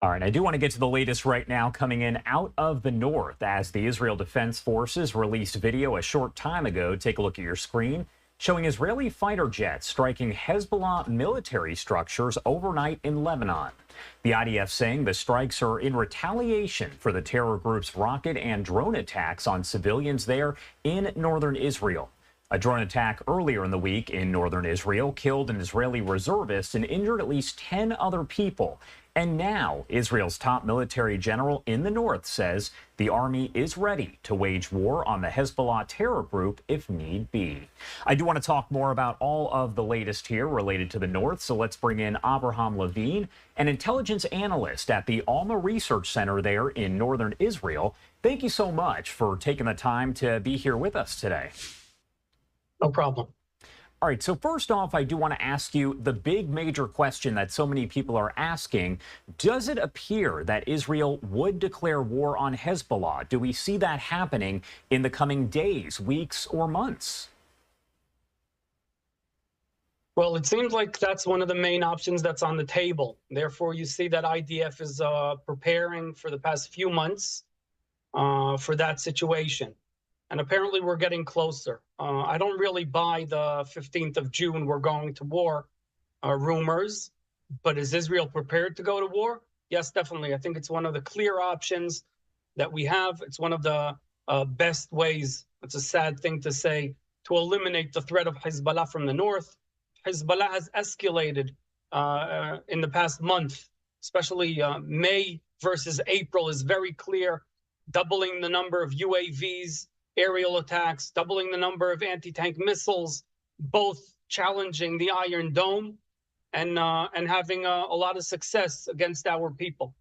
All right, I do want to get to the latest right now coming in out of the north as the Israel Defense Forces released video a short time ago. Take a look at your screen showing Israeli fighter jets striking Hezbollah military structures overnight in Lebanon. The IDF saying the strikes are in retaliation for the terror group's rocket and drone attacks on civilians there in northern Israel. A drone attack earlier in the week in northern Israel killed an Israeli reservist and injured at least 10 other people. And now Israel's top military general in the north says the army is ready to wage war on the Hezbollah terror group if need be. I do want to talk more about all of the latest here related to the north, so let's bring in Abraham Levine, an intelligence analyst at the Alma Research Center there in northern Israel. Thank you so much for taking the time to be here with us today. No problem. All right, so first off, I do want to ask you the big major question that so many people are asking. Does it appear that Israel would declare war on Hezbollah? Do we see that happening in the coming days, weeks, or months? Well, it seems like that's one of the main options that's on the table. Therefore, you see that IDF is preparing for the past few months for that situation. And apparently we're getting closer. I don't really buy the 15th of June, we're going to war rumors, but is Israel prepared to go to war? Yes, definitely. I think it's one of the clear options that we have. It's one of the best ways, it's a sad thing to say, to eliminate the threat of Hezbollah from the north. Hezbollah has escalated in the past month, especially May versus April is very clear, doubling the number of UAVs, aerial attacks, doubling the number of anti-tank missiles, both challenging the Iron Dome and having a lot of success against our people.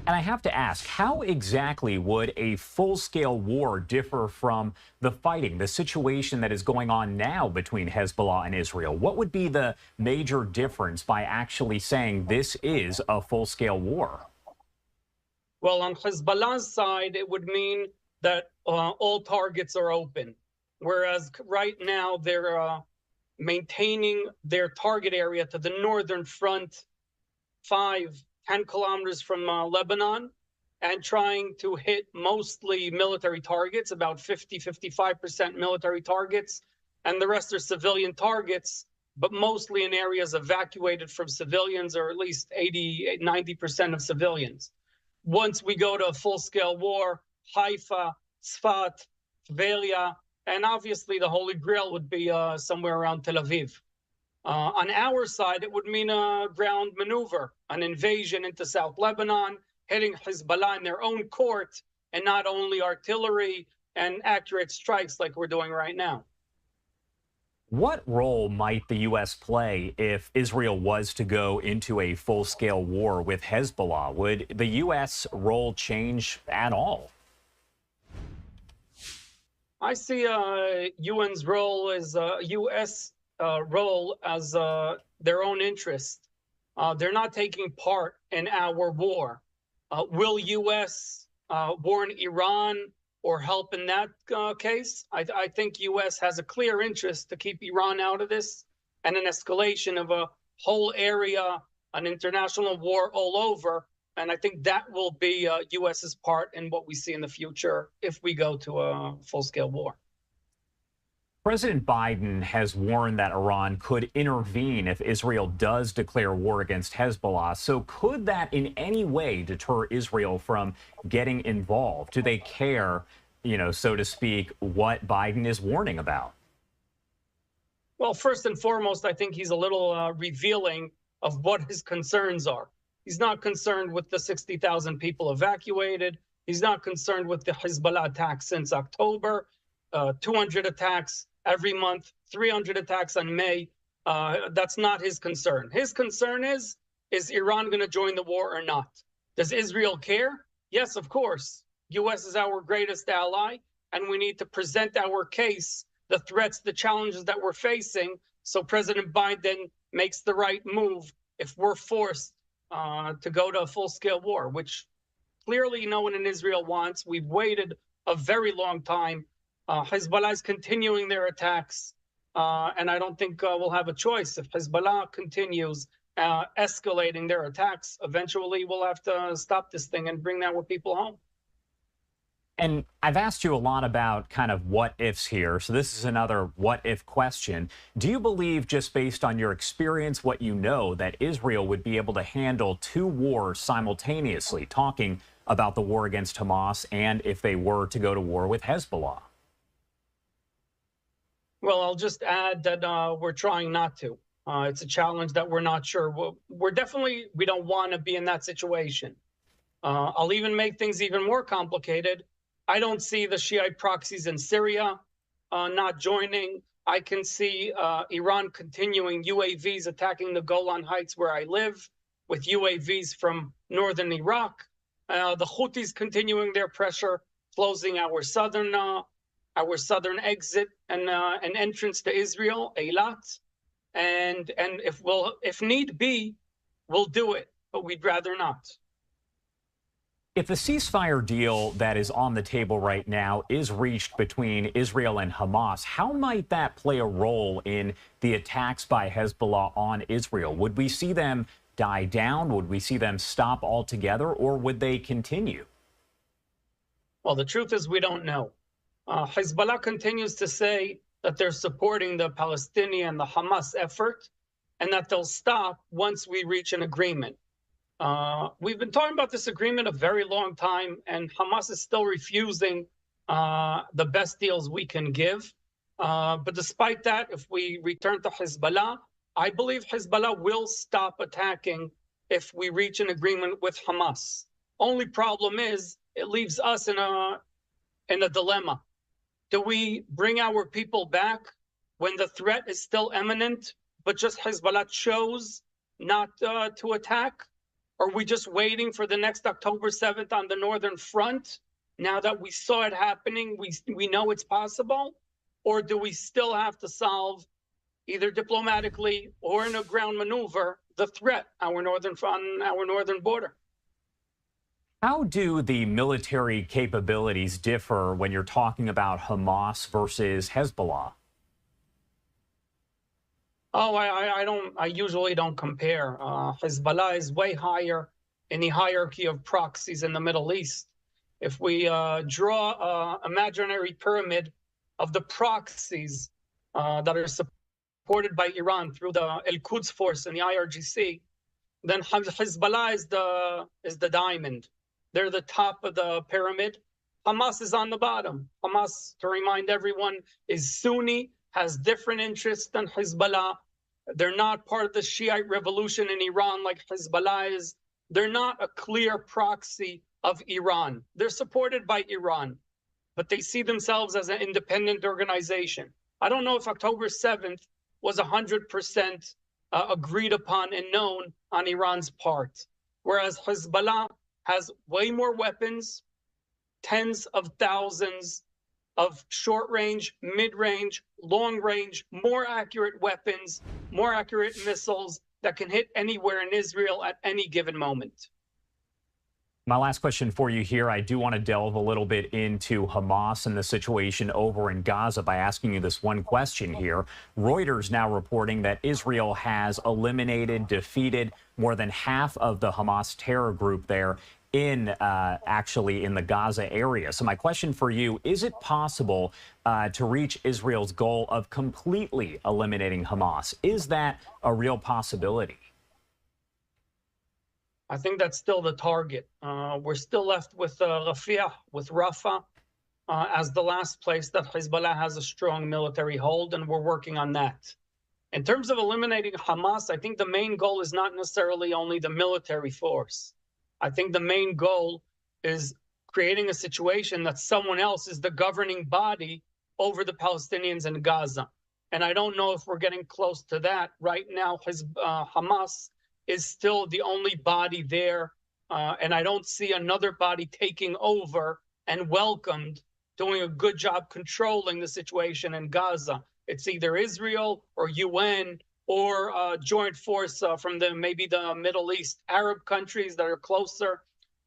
And I have to ask, how exactly would a full-scale war differ from the fighting, the situation that is going on now between Hezbollah and Israel? What would be the major difference by actually saying this is a full-scale war? Well, on Hezbollah's side, it would mean that all targets are open, whereas right now they're maintaining their target area to the northern front, 5-10 kilometers from Lebanon, and trying to hit mostly military targets, about 50–55% military targets, and the rest are civilian targets, but mostly in areas evacuated from civilians, or at least 80–90% of civilians. Once we go to a full-scale war, Haifa, Sfat, Tveria, and obviously the Holy Grail would be somewhere around Tel Aviv. On our side, it would mean a ground maneuver, an invasion into South Lebanon, hitting Hezbollah in their own court, and not only artillery and accurate strikes like we're doing right now. What role might the U.S. play if Israel was to go into a full-scale war with Hezbollah? Would the U.S. role change at all? I see UN's role as U.S. Role as their own interest. They're not taking part in our war. Will U.S. warn Iran or help in that case? I think U.S. has a clear interest to keep Iran out of this, and an escalation of a whole area, an international war all over. And I think that will be U.S.'s part in what we see in the future if we go to a full-scale war. President Biden has warned that Iran could intervene if Israel does declare war against Hezbollah. So could that in any way deter Israel from getting involved? Do they care, so to speak, what Biden is warning about? Well, first and foremost, I think he's a little revealing of what his concerns are. He's not concerned with the 60,000 people evacuated. He's not concerned with the Hezbollah attacks since October, 200 attacks every month, 300 attacks on May. That's not his concern. His concern is Iran going to join the war or not? Does Israel care? Yes, of course. U.S. is our greatest ally, and we need to present our case, the threats, the challenges that we're facing, so President Biden makes the right move if we're forced to go to a full-scale war, which clearly no one in Israel wants. We've waited a very long time. Hezbollah is continuing their attacks, and I don't think we'll have a choice. If Hezbollah continues, escalating their attacks, eventually we'll have to stop this thing and bring our people home. And I've asked you a lot about kind of what ifs here. So this is another what if question. Do you believe, just based on your experience, what you know, that Israel would be able to handle two wars simultaneously, talking about the war against Hamas and if they were to go to war with Hezbollah? Well, I'll just add that we're trying not to. It's a challenge that we're not sure. We don't want to be in that situation. I'll even make things even more complicated. I don't see the Shiite proxies in Syria not joining. I can see Iran continuing UAVs attacking the Golan Heights where I live, with UAVs from northern Iraq. The Houthis continuing their pressure, closing our southern exit and an entrance to Israel, Eilat. And if need be, we'll do it, but we'd rather not. If the ceasefire deal that is on the table right now is reached between Israel and Hamas, how might that play a role in the attacks by Hezbollah on Israel? Would we see them die down? Would we see them stop altogether, or would they continue? Well, the truth is we don't know. Hezbollah continues to say that they're supporting the Palestinian, the Hamas effort, and that they'll stop once we reach an agreement. We've been talking about this agreement a very long time, and Hamas is still refusing the best deals we can give. But despite that, if we return to Hezbollah, I believe Hezbollah will stop attacking if we reach an agreement with Hamas. Only problem is it leaves us in a dilemma. Do we bring our people back when the threat is still imminent, but just Hezbollah chose not to attack? Are we just waiting for the next October 7th on the northern front? Now that we saw it happening, we know it's possible? Or do we still have to solve, either diplomatically or in a ground maneuver, the threat on our northern border? How do the military capabilities differ when you're talking about Hamas versus Hezbollah? Oh, I usually don't compare. Hezbollah is way higher in the hierarchy of proxies in the Middle East. If we draw an imaginary pyramid of the proxies that are supported by Iran through the Al-Quds Force and the IRGC, then Hezbollah is the diamond. They're the top of the pyramid. Hamas is on the bottom. Hamas, to remind everyone, is Sunni, has different interests than Hezbollah. They're not part of the Shiite revolution in Iran like Hezbollah is. They're not a clear proxy of Iran. They're supported by Iran, but they see themselves as an independent organization. I don't know if October 7th was 100% agreed upon and known on Iran's part, whereas Hezbollah has way more weapons, tens of thousands of short-range, mid-range, long-range, more accurate weapons, more accurate missiles that can hit anywhere in Israel at any given moment. My last question for you here, I do want to delve a little bit into Hamas and the situation over in Gaza by asking you this one question here. Reuters now reporting that Israel has eliminated, defeated more than half of the Hamas terror group there actually in the Gaza area. So my question for you, is it possible to reach Israel's goal of completely eliminating Hamas? Is that a real possibility? I think that's still the target. We're still left with Rafah as the last place that Hezbollah has a strong military hold, and we're working on that. In terms of eliminating Hamas, I think the main goal is not necessarily only the military force. I think the main goal is creating a situation that someone else is the governing body over the Palestinians in Gaza. And I don't know if we're getting close to that. Right now, Hamas is still the only body there, and I don't see another body taking over and welcomed, doing a good job controlling the situation in Gaza. It's either Israel or UN or a joint force from maybe the Middle East, Arab countries that are closer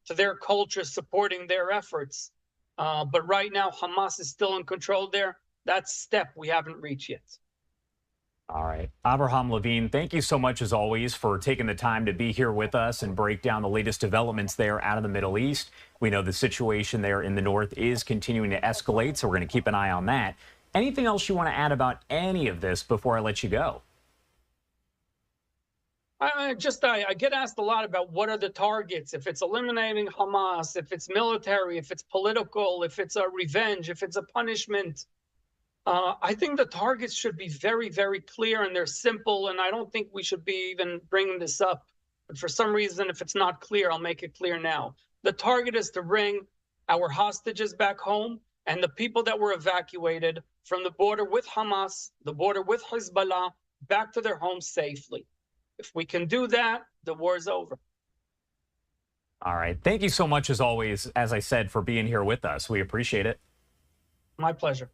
to their culture supporting their efforts. But right now, Hamas is still in control there. That step we haven't reached yet. All right. Abraham Levine, thank you so much, as always, for taking the time to be here with us and break down the latest developments there out of the Middle East. We know the situation there in the north is continuing to escalate, so we're going to keep an eye on that. Anything else you want to add about any of this before I let you go? I get asked a lot about what are the targets, if it's eliminating Hamas, if it's military, if it's political, if it's a revenge, if it's a punishment. I think the targets should be very, very clear, and they're simple, and I don't think we should be even bringing this up. But for some reason, if it's not clear, I'll make it clear now. The target is to bring our hostages back home and the people that were evacuated from the border with Hamas, the border with Hezbollah, back to their homes safely. If we can do that, the war is over. All right. Thank you so much, as always, as I said, for being here with us. We appreciate it. My pleasure.